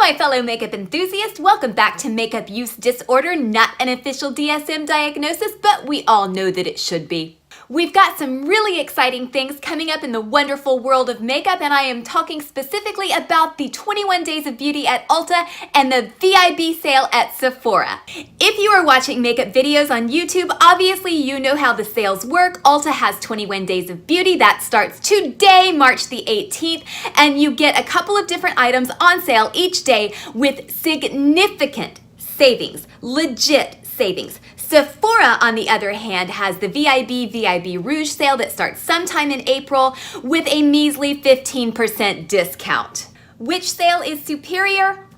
my fellow makeup enthusiasts. Welcome back to Makeup Use Disorder, not an official DSM diagnosis, but we all know that it should be. We've got some really exciting things coming up in the wonderful world of makeup, and I am talking specifically about the 21 Days of Beauty at Ulta and the VIB sale at Sephora. If you are watching makeup videos on YouTube, obviously you know how the sales work. Ulta has 21 Days of Beauty. That starts today, March the 18th, and you get a couple of different items on sale each day with significant savings, legit savings. Sephora, on the other hand, has the VIB Rouge sale that starts sometime in April with a measly 15% discount. Which sale is superior?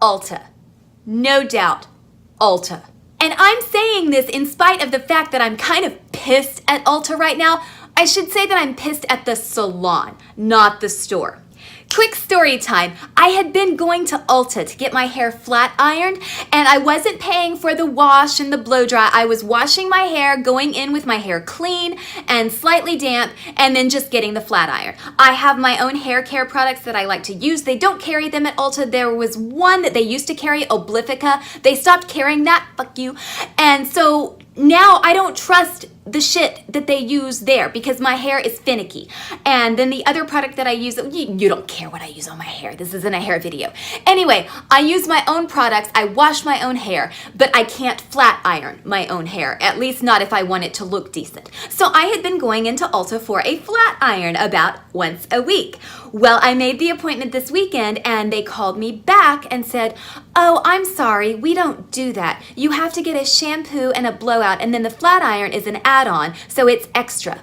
Ulta. No doubt, Ulta. And I'm saying this in spite of the fact that I'm kind of pissed at Ulta right now. I should say that I'm pissed at the salon, not the store. Quick story time. I had been going to Ulta to get my hair flat ironed, and I wasn't paying for the wash and the blow dry. I was washing my hair, going in with my hair clean and slightly damp, and then just getting the flat iron. I have my own hair care products that I like to use. They don't carry them at Ulta. There was one that they used to carry, Oblivica. They stopped carrying that, fuck you. And so now I don't trust the shit that they use there because my hair is finicky. And then the other product that I use, you don't care what I use on my hair. This isn't a hair video. Anyway, I use my own products. I wash my own hair, but I can't flat iron my own hair, at least not if I want it to look decent. So I had been going into Ulta for a flat iron about once a week. Well, I made the appointment this weekend and they called me back and said, "Oh, I'm sorry, we don't do that. You have to get a shampoo and a blowout, and then the flat iron is an add-on, so it's extra."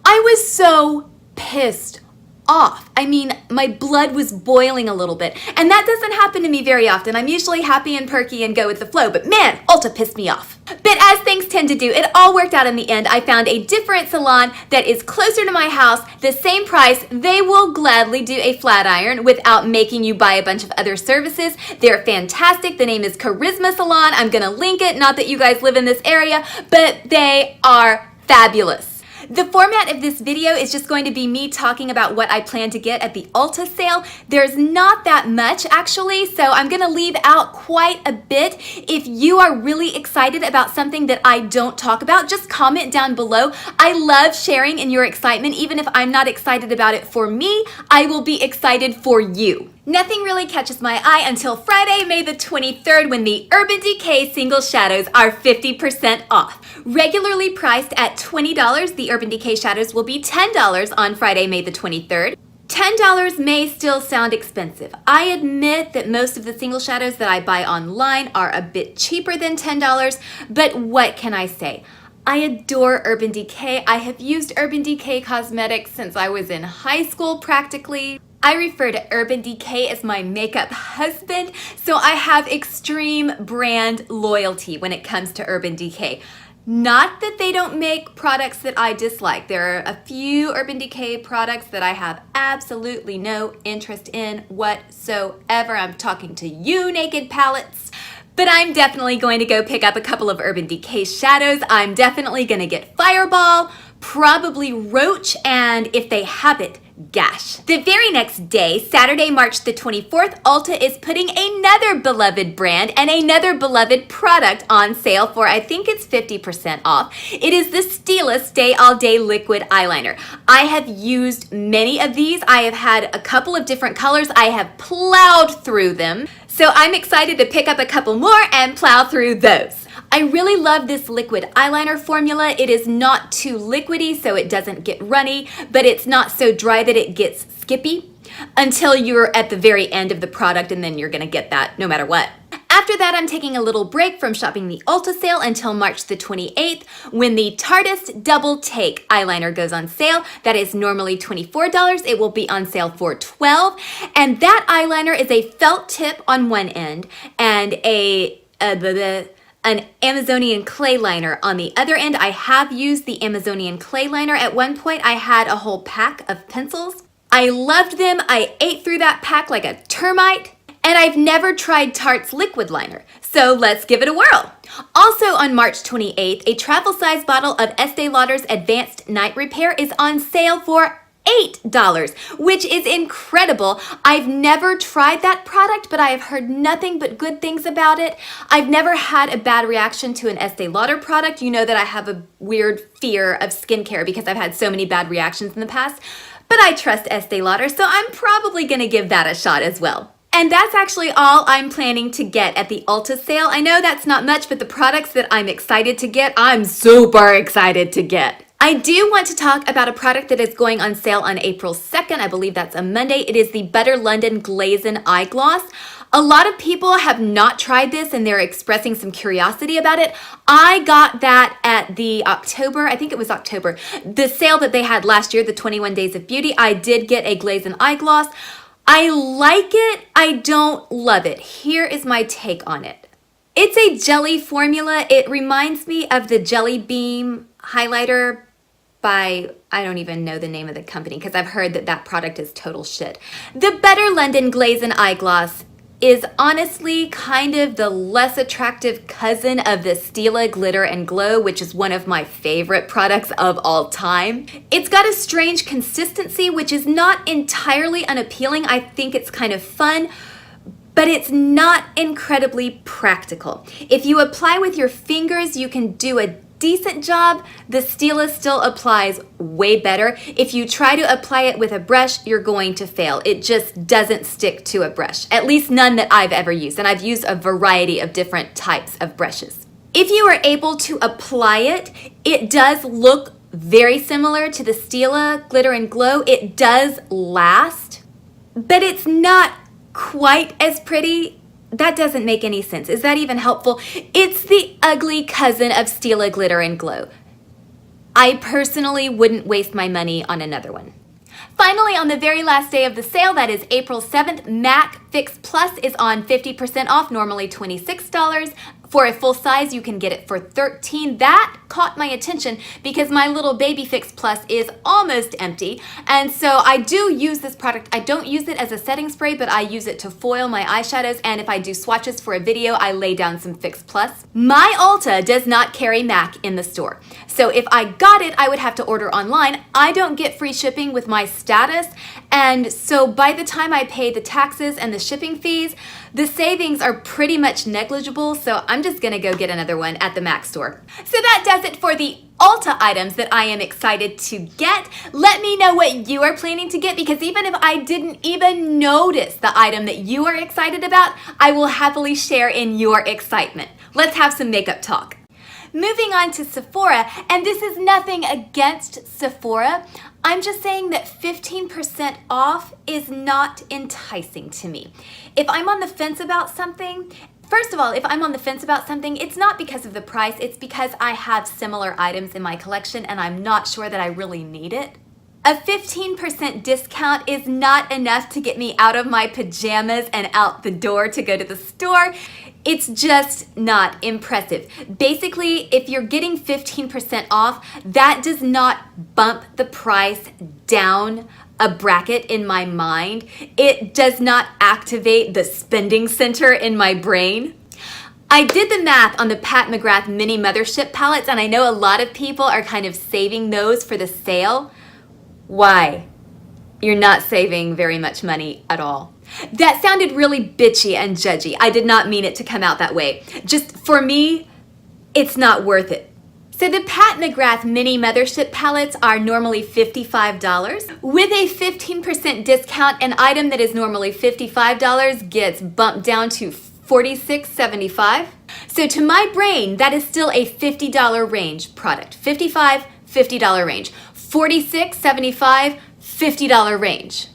I was so pissed off. I mean, my blood was boiling a little bit, and that doesn't happen to me very often. I'm usually happy and perky and go with the flow, but man, Ulta pissed me off. But as things tend to do, it all worked out in the end. I found a different salon that is closer to my house, the same price. They will gladly do a flat iron without making you buy a bunch of other services. They're fantastic. The name is Charisma Salon. I'm gonna link it, not that you guys live in this area, but they are fabulous. The format of this video is just going to be me talking about what I plan to get at the Ulta sale. There's not that much actually, so I'm gonna leave out quite a bit. If you are really excited about something that I don't talk about, just comment down below. I love sharing in your excitement. Even if I'm not excited about it for me, I will be excited for you. Nothing really catches my eye until Friday, May the 23rd, when the Urban Decay Single Shadows are 50% off. Regularly priced at $20, the Urban Decay Shadows will be $10 on Friday, May the 23rd. $10 may still sound expensive. I admit that most of the single shadows that I buy online are a bit cheaper than $10, but what can I say? I adore Urban Decay. I have used Urban Decay cosmetics since I was in high school practically. I refer to Urban Decay as my makeup husband, so I have extreme brand loyalty when it comes to Urban Decay. Not that they don't make products that I dislike. There are a few Urban Decay products that I have absolutely no interest in whatsoever. I'm talking to you, naked palettes. But I'm definitely going to go pick up a couple of Urban Decay shadows. I'm definitely gonna get Fireball, probably Roach, and if they have it, Gash. The very next day, Saturday, March the 24th, Ulta is putting another beloved brand and another beloved product on sale for, I think it's 50% off. It is the Stila Stay All Day Liquid Eyeliner. I have used many of these. I have had a couple of different colors. I have plowed through them. So I'm excited to pick up a couple more and plow through those. I really love this liquid eyeliner formula. It is not too liquidy, so it doesn't get runny, but it's not so dry that it gets skippy until you're at the very end of the product, and then you're gonna get that no matter what. After that, I'm taking a little break from shopping the Ulta sale until March the 28th when the Tarteist Double Take eyeliner goes on sale. That is normally $24. It will be on sale for $12. And that eyeliner is a felt tip on one end and an Amazonian clay liner on the other end. I have used the Amazonian clay liner. At one point, I had a whole pack of pencils. I loved them. I ate through that pack like a termite. And I've never tried Tarte's liquid liner, so let's give it a whirl. Also on March 28th, a travel size bottle of Estee Lauder's Advanced Night Repair is on sale for $8, which is incredible. I've never tried that product, but I have heard nothing but good things about it. I've never had a bad reaction to an Estee Lauder product. You know that I have a weird fear of skincare because I've had so many bad reactions in the past, but I trust Estee Lauder, so I'm probably gonna give that a shot as well. And that's actually all I'm planning to get at the Ulta sale. I know that's not much, but the products that I'm excited to get, I'm super excited to get. I do want to talk about a product that is going on sale on April 2nd. I believe that's a Monday. It is the Butter London Glazen Eye Gloss. A lot of people have not tried this and they're expressing some curiosity about it. I got that at the October, I think it was October, the sale that they had last year, the 21 Days of Beauty. I did get a Glazen eye gloss. I like it. I don't love it. Here is my take on it. It's a jelly formula. It reminds me of the Jelly Beam highlighter by, I don't even know the name of the company because I've heard that that product is total shit. The Butter London Glazen Eye Gloss is honestly kind of the less attractive cousin of the Stila Glitter and Glow, which is one of my favorite products of all time. It's got a strange consistency, which is not entirely unappealing. I think it's kind of fun, but it's not incredibly practical. If you apply with your fingers, you can do a decent job. The Stila still applies way better. If you try to apply it with a brush, you're going to fail. It just doesn't stick to a brush, at least none that I've ever used, and I've used a variety of different types of brushes. If you are able to apply it, it does look very similar to the Stila Glitter and Glow. It does last, but it's not quite as pretty. That doesn't make any sense. Is that even helpful? It's the ugly cousin of Stila Glitter and Glow. I personally wouldn't waste my money on another one. Finally, on the very last day of the sale, that is April 7th, MAC Fix Plus is on 50% off, normally $26. For a full size, you can get it for $13. That caught my attention because my little Baby Fix Plus is almost empty. And so I do use this product. I don't use it as a setting spray, but I use it to foil my eyeshadows. And if I do swatches for a video, I lay down some Fix Plus. My Ulta does not carry MAC in the store. So if I got it, I would have to order online. I don't get free shipping with my status. And so by the time I pay the taxes and the shipping fees, the savings are pretty much negligible, so I'm just gonna go get another one at the MAC store. So that does it for the Ulta items that I am excited to get. Let me know what you are planning to get, because even if I didn't even notice the item that you are excited about, I will happily share in your excitement. Let's have some makeup talk. Moving on to Sephora, and this is nothing against Sephora. I'm just saying that 15% off is not enticing to me. If I'm on the fence about something, first of all, if I'm on the fence about something, it's not because of the price, it's because I have similar items in my collection and I'm not sure that I really need it. A 15% discount is not enough to get me out of my pajamas and out the door to go to the store. It's just not impressive. Basically, if you're getting 15% off, that does not bump the price down a bracket in my mind. It does not activate the spending center in my brain. I did the math on the Pat McGrath mini mothership palettes, and I know a lot of people are kind of saving those for the sale. Why? You're not saving very much money at all. That sounded really bitchy and judgy. I did not mean it to come out that way. Just for me, it's not worth it. So the Pat McGrath mini mothership palettes are normally $55. With a 15% discount, an item that is normally $55 gets bumped down to $46.75. So to my brain, that is still a $50 range product. $55, $50 range. $46.75, $50 range.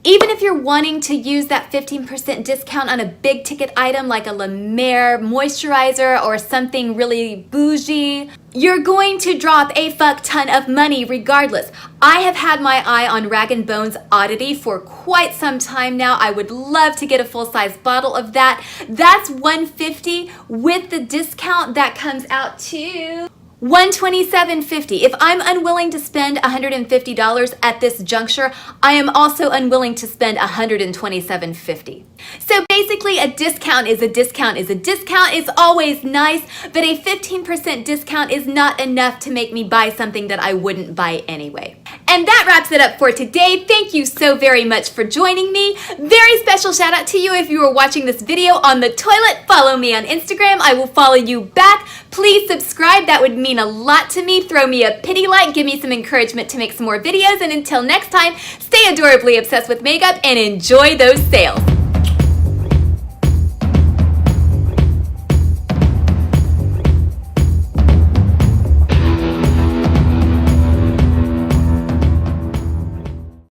Even if you're wanting to use that 15% discount on a big ticket item like a La Mer moisturizer or something really bougie, you're going to drop a fuck ton of money regardless. I have had my eye on Rag & Bone's Oddity for quite some time now. I would love to get a full-size bottle of that. That's $150. With the discount, that comes out to $127.50. If I'm unwilling to spend $150 at this juncture, I am also unwilling to spend $127.50. So basically, a discount is a discount is a discount. It's always nice, but a 15% discount is not enough to make me buy something that I wouldn't buy anyway. And that wraps it up for today. Thank you so very much for joining me. Very special shout out to you if you are watching this video on the toilet. Follow me on Instagram. I will follow you back. Please subscribe. That would mean a lot to me. Throw me a pity like. Give me some encouragement to make some more videos. And until next time, stay adorably obsessed with makeup and enjoy those sales.